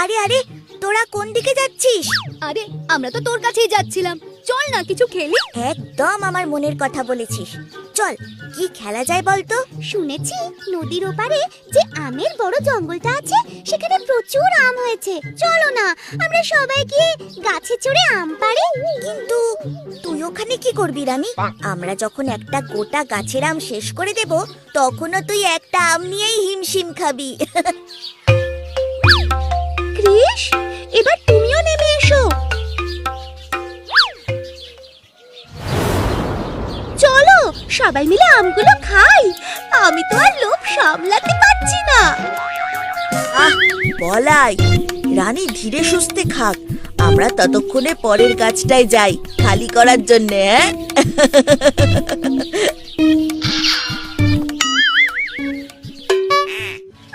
আরে আরে, তোরা কোন দিকে যাচ্ছিস? আরে আমরা তো তোর কাছেই যাচ্ছিলাম, চল না কিছু খেলি। একদম আমার মনের কথা বলেছিস। চল, কি খেলা যায় বলতো? শুনেছি নদীর ওপারে যে আমের বড় জঙ্গলটা আছে সেখানে প্রচুর আম হয়েছে। চলো না আমরা সবাই গিয়ে গাছে চড়ে আম পাড়ি। কিন্তু তুই ওখানে কি করবি রানী? আমরা যখন একটা গোটা গাছের আম শেষ করে দেব, তখনও তুই একটা আম নিয়েই হিমশিম খাবি। কৃষ, এবার তুমিও নেমে এসো। চলো সবাই মিলে আমগুলো খাই। আমি তো আর লোভ সামলাতে পারছি না। আহ, বলাই, রানী ধীরে সুস্থে খাক। আমরা ততক্ষণে পরের গাছটায় যাই খালি করার জন্য।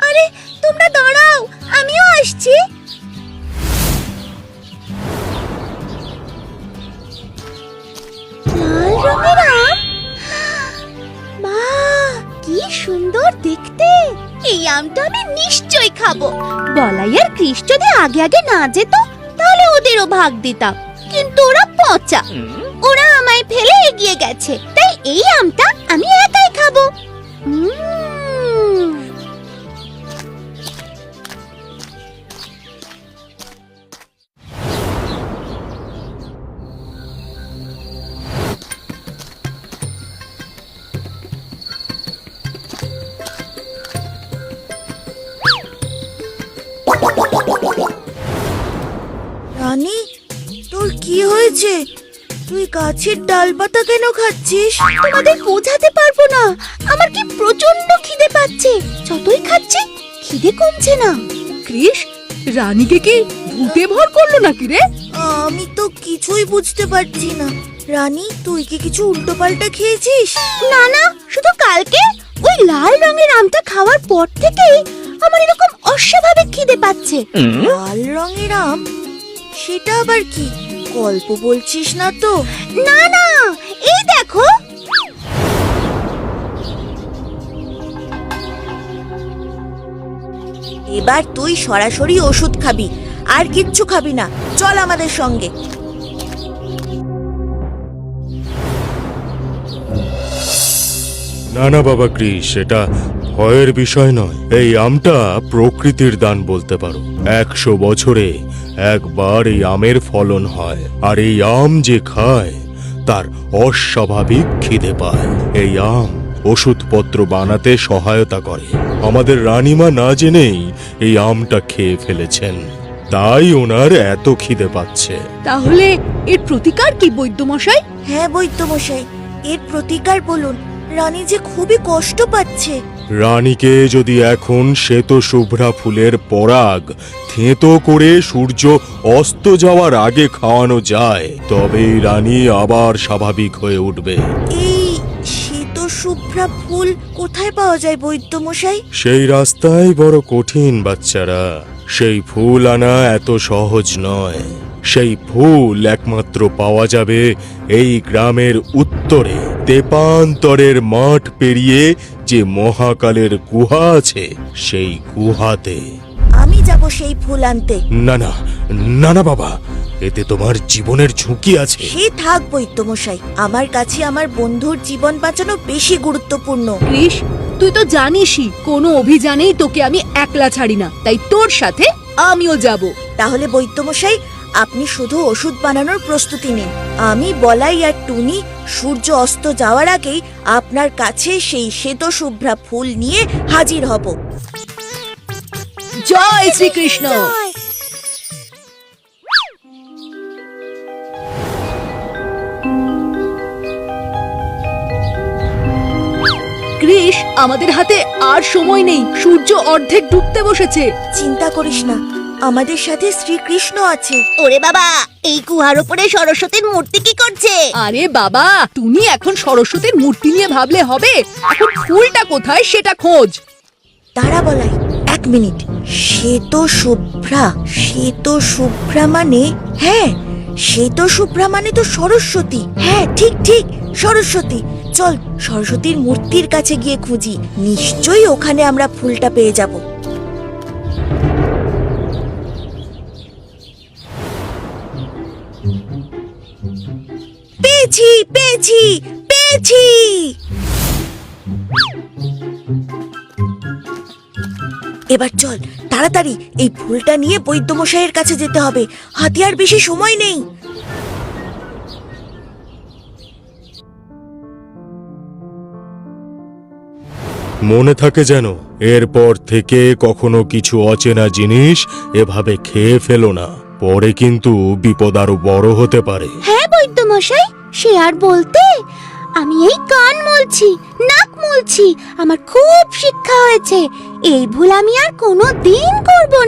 আরে তোমরা দাঁড়াও, আমিও আসছি। লাল রঙের আম, মা কি সুন্দর দেখতে। এই আমটা আমি নিশ্চয়ই খাবো। বলাই আর কৃষ যদি আগে আগে না যেত তাহলে ওদেরও ভাগ দিতাম, কিন্তু ওরা পচা। ওরা আমায় ফেলে এগিয়ে গেছে, তাই এই আমটা আমি একাই খাবো। রানী, তোর কি হয়েছে? তুই গাছের ডালপাতা কেন খাচ্ছিস? তোমাদের বোঝাতে পারবো না, আমার কি প্রচন্ড খিদে পাচ্ছে। যতই খাচ্ছি খিদে কমছে না। কৃষ, রানীকে কি ভূতে ভর করলো নাকি রে? আমি তো কিছুই বুঝতে পারছি না। রানী, তুই কি কিছু উল্টোপাল্টা খেয়েছিস? না না, শুধু কালকে ওই লাল রঙের আমটা খাওয়ার পর থেকেই আমার এরকম অস্বাভাবিক খিদে পাচ্ছে। লাল রঙের আম? সেটা আবার কি? গল্প বলছিস না তো? না না, এই দেখো। এবার তুই সরাসরি ওষুধ খাবি, আর কিচ্ছু খাবি না। চল আমাদের সঙ্গে। না না বাবা কৃষ, এটা ভয়ের বিষয় নয়। এই আমটা প্রকৃতির দান বলতে পারো। 100 বছরে একবার এই আমের ফলন হয়, আর এই আম যে খায় তার অস্বাভাবিক খিদে পায়। এই আম ওষুধপত্র বানাতে সহায়তা করে। আমাদের রানীমা না জেনেই এই আমটা খেয়ে ফেলেছেন, তাই ওনার এত খিদে পাচ্ছে। তাহলে এর প্রতিকার কি বৈদ্যমশাই? হ্যাঁ বৈদ্যমশাই, এর প্রতিকার বলুন। রানী যে খুবই কষ্ট পাচ্ছে। রানীকে যদি এখন শ্বেত শুভ্রা ফুলের পরাগ থেঁতো করে সূর্য অস্ত যাওয়ার আগে খাওয়ানো যায়, তবেই রানী আবার স্বাভাবিক হয়ে উঠবে। এই শ্বেত শুভ্রা ফুল কোথায় পাওয়া যায় বৈদ্যমশাই? সেই রাস্তায় বড় কঠিন বাচ্চারা। সেই ফুল আনা এত সহজ নয়। সেই ফুল একমাত্র পাওয়া যাবে এই গ্রামের উত্তরে, তেপান্তরের মাঠ পেরিয়ে যে মহাকালের গুহা আছে, সেই গুহাতে। আমি যাব সেই ফুল আনতে। না না না না বাবা, এতে তোমার জীবনের ঝুঁকি আছে। সে থাক বৈদ্যমশাই, আমার কাছে আমার বন্ধুর জীবন বাঁচানো বেশি গুরুত্বপূর্ণ। কৃষ, তুই তো জানিসই কোনো অভিযানেই তোকে আমি একলা ছাড়ি না, তাই তোর সাথে আমিও যাব। তাহলে বৈদ্যমশাই, আপনি শুধু ওষুধ বানানোর প্রস্তুতি নিন। আমি বলাই আর টুনি সূর্য অস্ত যাওয়ার আগেই আপনার কাছে সেই শ্বেত শুভ্রা ফুল নিয়ে হাজির হব। জয় শ্রীকৃষ্ণ। কৃষ, আমাদের হাতে আর সময় নেই, সূর্য অর্ধেক ডুবতে বসেছে। চিন্তা করিস না, আমাদের সাথে শ্রীকৃষ্ণ আছে। ওরে বাবা, এই গুহার উপরে সরস্বতীর মূর্তি কি করছে? আরে বাবা, তুমি এখন সরস্বতীর মূর্তি নিয়ে ভাবলে হবে? এখন ফুলটা কোথায় সেটা খোঁজ। দাঁড়া বলাই, 1 মিনিট। শ্বেত শুভ্রা, শ্বেত শুভ্রা মানে? হ্যাঁ, শ্বেত শুভ্রা মানে তো সরস্বতী। হ্যাঁ ঠিক ঠিক, সরস্বতী। চল সরস্বতীর মূর্তির কাছে গিয়ে খুঁজি, নিশ্চয়ই ওখানে আমরা ফুলটা পেয়ে যাব। পেয়েছি পেয়েছি পেয়েছি। এবার চল তাড়াতাড়ি এই ফুলটা নিয়ে বৈদ্যমশাইয়ের কাছে যেতে হবে, হাতে আর বেশি সময় নেই। মনে থাকে যেন এরপর থেকে কখনো কিছু অচেনা জিনিস এভাবে খেয়ে ফেলো না, পরে কিন্তু বিপদ আরো বড় হতে পারে। হ্যাঁ বৈদ্যমশাই, সে আর বলতে। আমি এই কান মলছি, নাক মলছি, আমার খুব শিক্ষা হয়েছে। এই ভুল আমি আর কোনোদিন করব না।